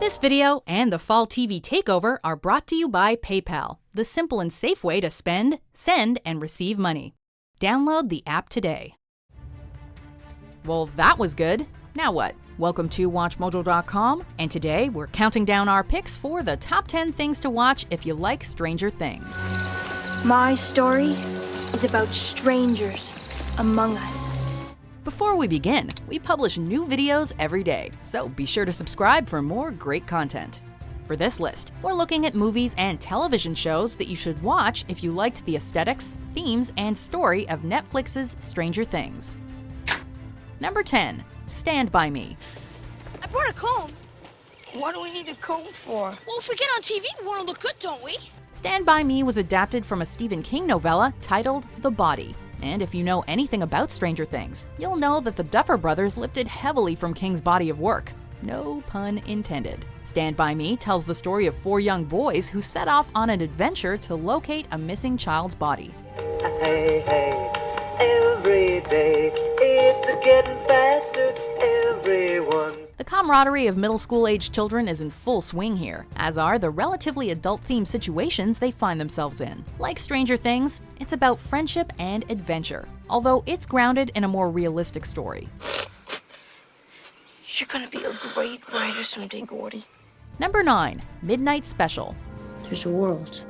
This video and the Fall TV Takeover are brought to you by PayPal, the simple and safe way to spend, send, and receive money. Download the app today. Well, that was good. Now what? Welcome to WatchMojo.com, and today we're counting down our picks for the top 10 things to watch if you like Stranger Things. My story is about strangers among us. Before we begin, we publish new videos every day, so be sure to subscribe for more great content. For this list, we're looking at movies and television shows that you should watch if you liked the aesthetics, themes, and story of Netflix's Stranger Things. Number 10, Stand By Me. I brought a comb. What do we need a comb for? Well, if we get on TV, we want to look good, don't we? Stand By Me was adapted from a Stephen King novella titled The Body. And if you know anything about Stranger Things, you'll know that the Duffer Brothers lifted heavily from King's body of work. No pun intended. Stand By Me tells the story of 4 young boys who set off on an adventure to locate a missing child's body. Hey, hey, every day, it's getting faster, everyone. The camaraderie of middle school-aged children is in full swing here, as are the relatively adult-themed situations they find themselves in. Like Stranger Things, it's about friendship and adventure, although it's grounded in a more realistic story. You're gonna be a great writer someday, Gordy. Number 9, Midnight Special. There's a world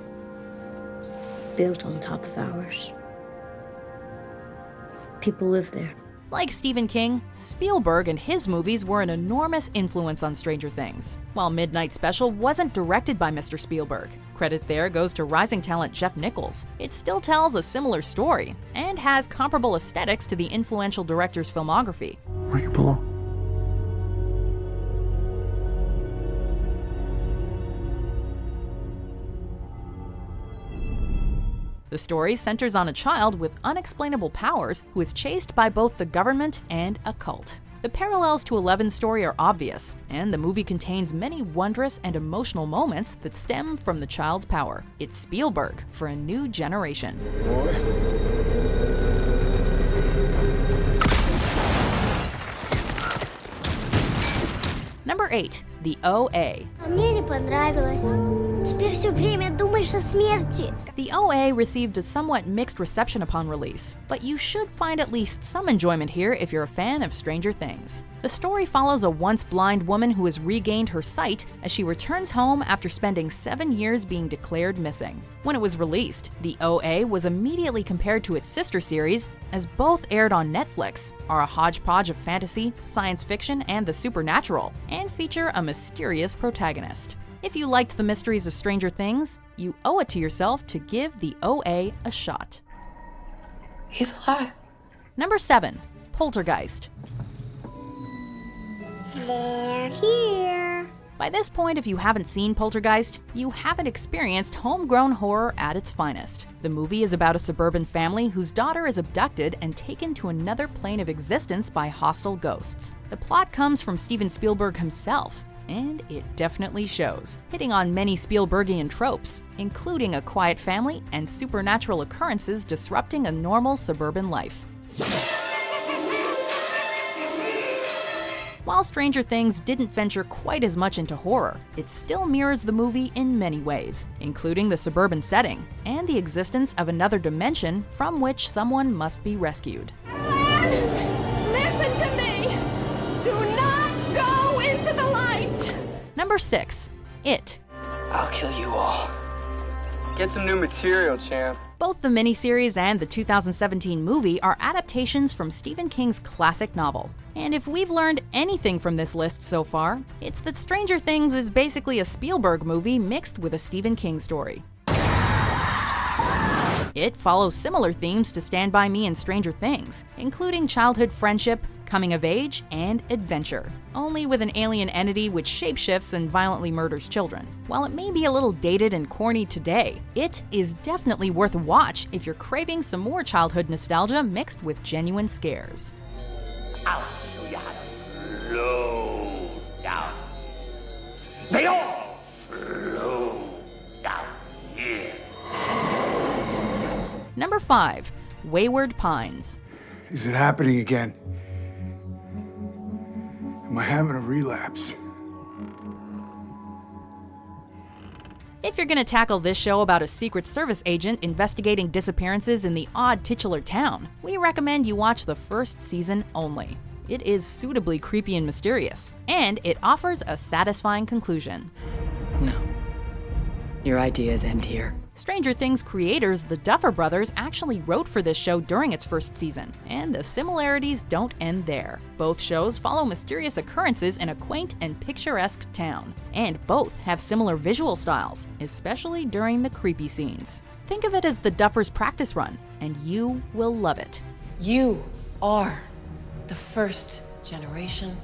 built on top of ours. People live there. Like Stephen King, Spielberg and his movies were an enormous influence on Stranger Things. While Midnight Special wasn't directed by Mr. Spielberg, credit there goes to rising talent Jeff Nichols. It still tells a similar story, and has comparable aesthetics to the influential director's filmography. Where you belong. The story centers on a child with unexplainable powers who is chased by both the government and a cult. The parallels to Eleven's story are obvious, and the movie contains many wondrous and emotional moments that stem from the child's power. It's Spielberg for a new generation. Number 8, The OA. Мне не понравилось. Теперь все время думаешь о смерти. The OA received a somewhat mixed reception upon release, but you should find at least some enjoyment here if you're a fan of Stranger Things. The story follows a once blind woman who has regained her sight as she returns home after spending 7 years being declared missing. When it was released, The OA was immediately compared to its sister series, as both aired on Netflix, are a hodgepodge of fantasy, science fiction, and the supernatural, and feature a mysterious protagonist. If you liked the mysteries of Stranger Things, you owe it to yourself to give The OA a shot. He's alive. Number 7, Poltergeist. They're here. By this point, if you haven't seen Poltergeist, you haven't experienced homegrown horror at its finest. The movie is about a suburban family whose daughter is abducted and taken to another plane of existence by hostile ghosts. The plot comes from Steven Spielberg himself, and it definitely shows, hitting on many Spielbergian tropes, including a quiet family and supernatural occurrences disrupting a normal suburban life. While Stranger Things didn't venture quite as much into horror, it still mirrors the movie in many ways, including the suburban setting and the existence of another dimension from which someone must be rescued. Listen to me! Do not go into the light! Number 6, It. I'll kill you all. Get some new material, champ. Both the miniseries and the 2017 movie are adaptations from Stephen King's classic novel. And if we've learned anything from this list so far, it's that Stranger Things is basically a Spielberg movie mixed with a Stephen King story. It follows similar themes to Stand By Me and Stranger Things, including childhood friendship, coming of age, and adventure, only with an alien entity which shapeshifts and violently murders children. While it may be a little dated and corny today, it is definitely worth a watch if you're craving some more childhood nostalgia mixed with genuine scares. I'll show you how to slow down. They all slow down here. Number 5, Wayward Pines. Is it happening again? Am I having a relapse? If you're gonna tackle this show about a Secret Service agent investigating disappearances in the odd titular town, we recommend you watch the first season only. It is suitably creepy and mysterious, and it offers a satisfying conclusion. No. Your ideas end here. Stranger Things creators, the Duffer Brothers, actually wrote for this show during its first season, and the similarities don't end there. Both shows follow mysterious occurrences in a quaint and picturesque town, and both have similar visual styles, especially during the creepy scenes. Think of it as the Duffers' practice run, and you will love it. You are the first generation,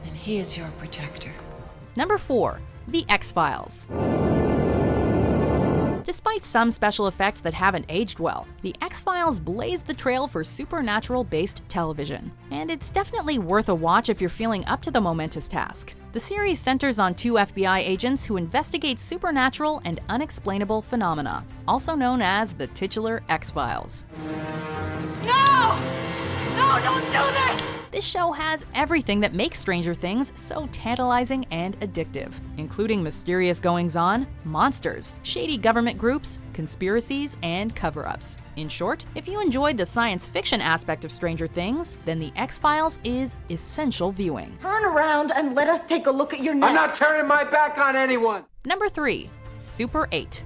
and he is your protector. Number 4. The X-Files. Despite some special effects that haven't aged well, The X-Files blazed the trail for supernatural-based television. And it's definitely worth a watch if you're feeling up to the momentous task. The series centers on 2 FBI agents who investigate supernatural and unexplainable phenomena, also known as the titular X-Files. No! No, don't do this! This show has everything that makes Stranger Things so tantalizing and addictive, including mysterious goings-on, monsters, shady government groups, conspiracies, and cover-ups. In short, if you enjoyed the science fiction aspect of Stranger Things, then The X-Files is essential viewing. Turn around and let us take a look at your neck. I'm not turning my back on anyone! Number 3. Super 8.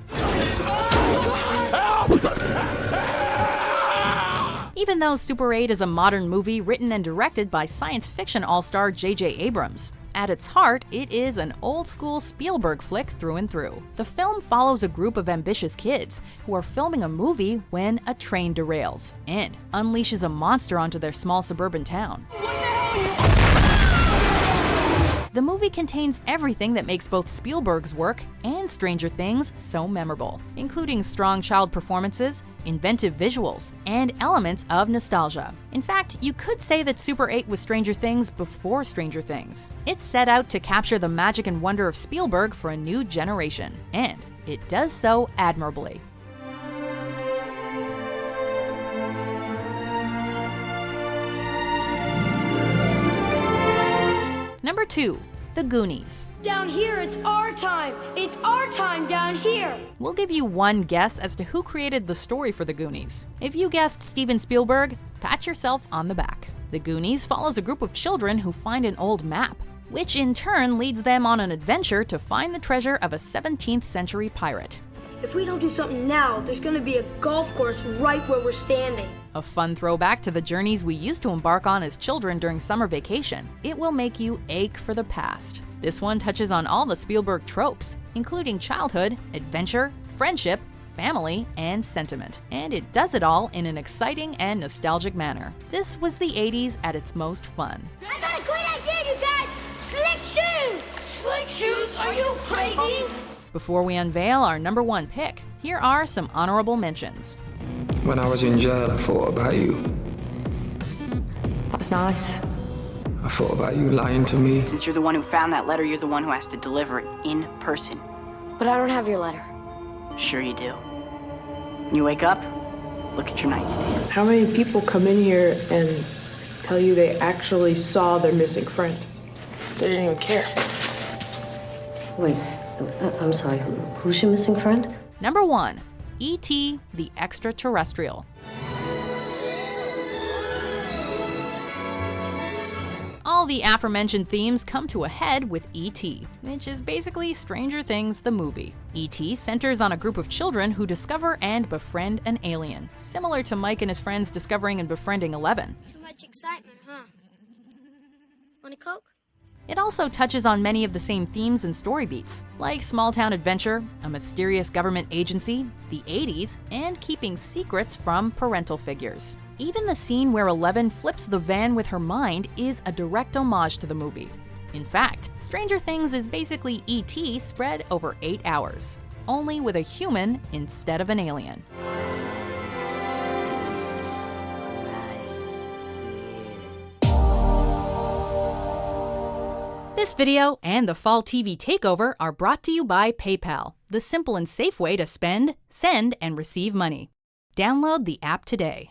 Even though Super 8 is a modern movie written and directed by science fiction all-star J.J. Abrams, at its heart, it is an old-school Spielberg flick through and through. The film follows a group of ambitious kids who are filming a movie when a train derails and unleashes a monster onto their small suburban town. The movie contains everything that makes both Spielberg's work and Stranger Things so memorable, including strong child performances, inventive visuals, and elements of nostalgia. In fact, you could say that Super 8 was Stranger Things before Stranger Things. It set out to capture the magic and wonder of Spielberg for a new generation, and it does so admirably. Number 2. The Goonies. Down here, it's our time. It's our time down here. We'll give you one guess as to who created the story for The Goonies. If you guessed Steven Spielberg, pat yourself on the back. The Goonies follows a group of children who find an old map, which in turn leads them on an adventure to find the treasure of a 17th century pirate. If we don't do something now, there's gonna be a golf course right where we're standing. A fun throwback to the journeys we used to embark on as children during summer vacation. It will make you ache for the past. This one touches on all the Spielberg tropes, including childhood, adventure, friendship, family, and sentiment. And it does it all in an exciting and nostalgic manner. This was the 80s at its most fun. I got a great idea, you guys! Slick shoes! Slick shoes? Are you crazy? Before we unveil our number 1 pick, here are some honorable mentions. When I was in jail, I thought about you. That's nice. I thought about you lying to me. Since you're the one who found that letter, you're the one who has to deliver it in person. But I don't have your letter. Sure you do. When you wake up, look at your nightstand. How many people come in here and tell you they actually saw their missing friend? They didn't even care. Wait, I'm sorry, who's your missing friend? Number 1. E.T. the Extra-Terrestrial. All the aforementioned themes come to a head with E.T., which is basically Stranger Things the movie. E.T. centers on a group of children who discover and befriend an alien, similar to Mike and his friends discovering and befriending Eleven. Too much excitement, huh? Want a Coke? It also touches on many of the same themes and story beats, like small-town adventure, a mysterious government agency, the 80s, and keeping secrets from parental figures. Even the scene where Eleven flips the van with her mind is a direct homage to the movie. In fact, Stranger Things is basically E.T. spread over 8 hours, only with a human instead of an alien. This video and the Fall TV Takeover are brought to you by PayPal, the simple and safe way to spend, send, and receive money. Download the app today.